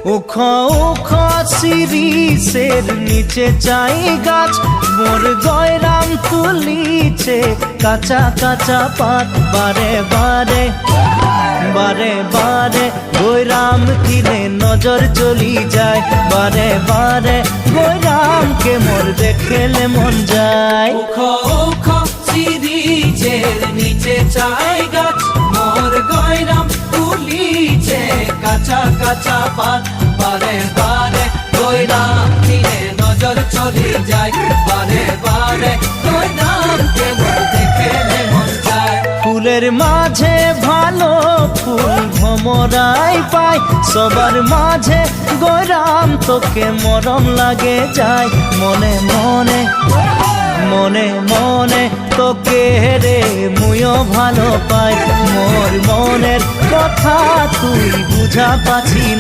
উখ উখ শিরিষের নিচে চাই গাছ, মোর গয়রাম তুলিছে কাঁচা কাঁচা পাত। বারে বারে বারে বারে গয়রাম কিনে নজর চলি যায়, বারে বারে গয়রামকে মোর দেখলে মন যায়। উখ উখ শিরিষের নিচে চাই গাছ, মোর গয়রাম তুলিছে কাঁচা কাঁচা পাত। বারে বারে গয়রাম কিনে নজর চলি যায়, বারে বারে গয়রামকে মোর দেখলে মন যায়। ফুলের মাঝে ভালো ফুল ভমরাই পাই, সবার মাঝে গয়রাম তোকে মরম লাগে যায়। মনে মনে মনে মনে তোকে রে মুইও ভালো পাই, মোর মনের কথা তুই বুঝা পাছি।